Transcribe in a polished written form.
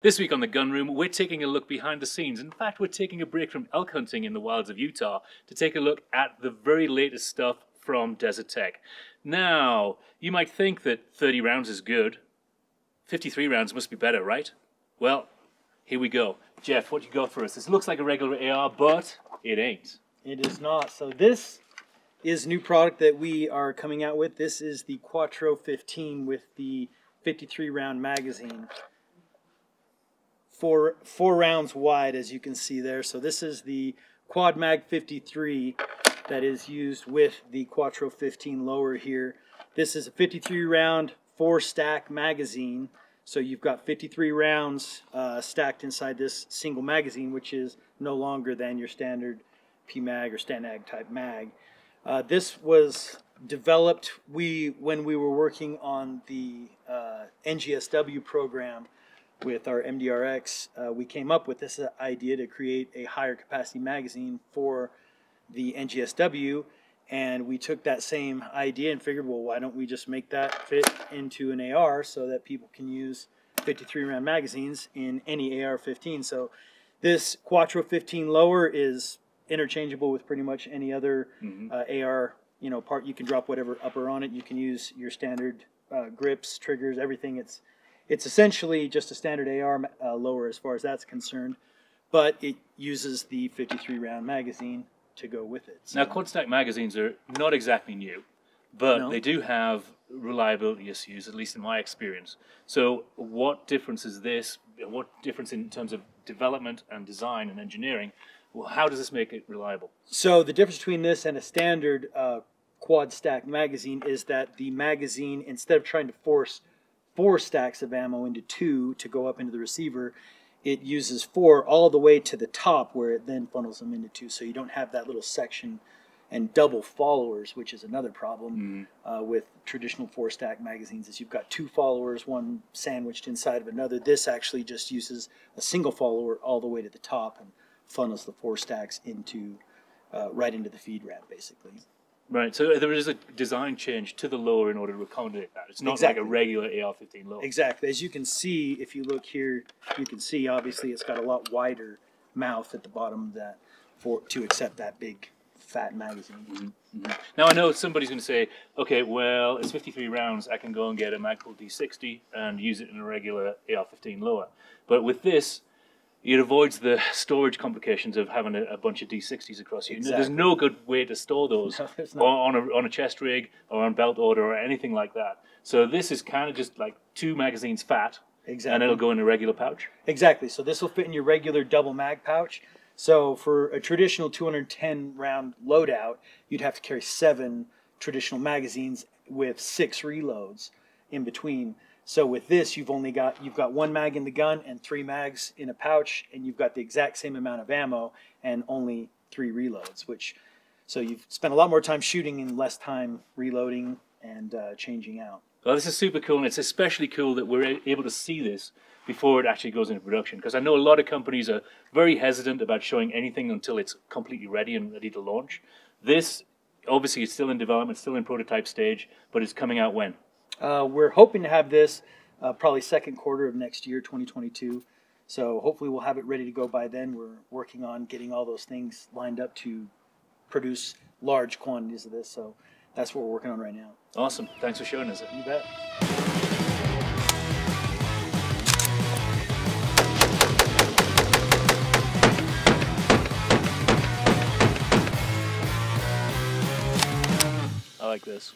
This week on The Gun Room, we're taking a look behind the scenes. In fact, we're taking a break from elk hunting in the wilds of Utah to take a look at the very latest stuff from Desert Tech. Now, you might think that 30 rounds is good. 53 rounds must be better, right? Well, here we go. Jeff, what you got for us? This looks like a regular AR, but it ain't. It is not. So this is a new product that we are coming out with. This is the Quattro 15 with the 53 round magazine. Four rounds wide, as you can see there. So this is the Quad Mag 53 that is used with the Quattro 15 lower here. This is a 53 round 4-stack magazine. So you've got 53 rounds stacked inside this single magazine, which is no longer than your standard PMag or StanAg type mag. This was developed when we were working on the NGSW program with our MDRX. We came up with this idea to create a higher capacity magazine for the NGSW, and we took that same idea and figured, well, why don't we just make that fit into an AR so that people can use 53 round magazines in any AR-15. So this Quattro 15 lower is interchangeable with pretty much any other AR part. You can drop whatever upper on it. You can use your standard grips, triggers, everything. It's essentially just a standard AR lower as far as that's concerned, but it uses the 53 round magazine to go with it. So. Now, quad stack magazines are not exactly new, but they do have reliability issues, at least in my experience. So what difference is this? What difference in terms of development and design and engineering? Well, how does this make it reliable? So the difference between this and a standard quad stack magazine is that the magazine, instead of trying to force 4 stacks of ammo into 2 to go up into the receiver, it uses 4 all the way to the top, where it then funnels them into 2. So you don't have that little section and double followers, which is another problem with traditional 4-stack magazines, is you've got 2 followers, one sandwiched inside of another. This actually just uses a single follower all the way to the top and funnels the 4 stacks into right into the feed ramp, basically. Right, so there is a design change to the lower in order to accommodate that. It's not like a regular AR-15 lower. Exactly. As you can see, if you look here, you can see obviously it's got a lot wider mouth at the bottom of that to accept that big fat magazine. Now I know somebody's going to say, okay, well, it's 53 rounds, I can go and get a Magpul D60 and use it in a regular AR-15 lower. But with this, it avoids the storage complications of having a bunch of D60s across you. Exactly. There's no good way to store those on a chest rig or on belt order or anything like that. So this is kind of just like 2 magazines fat, and it'll go in a regular pouch. Exactly. So this will fit in your regular double mag pouch. So for a traditional 210 round loadout, you'd have to carry 7 traditional magazines with 6 reloads in between. So with this, you've got 1 mag in the gun and 3 mags in a pouch, and you've got the exact same amount of ammo and only 3 reloads. So you've spent a lot more time shooting and less time reloading and changing out. Well, this is super cool, and it's especially cool that we're able to see this before it actually goes into production, because I know a lot of companies are very hesitant about showing anything until it's completely ready and ready to launch. This, obviously, is still in development, still in prototype stage, but it's coming out when? We're hoping to have this probably second quarter of next year, 2022. So hopefully we'll have it ready to go by then. We're working on getting all those things lined up to produce large quantities of this. So that's what we're working on right now. Awesome. Thanks for showing us it. You bet. I like this.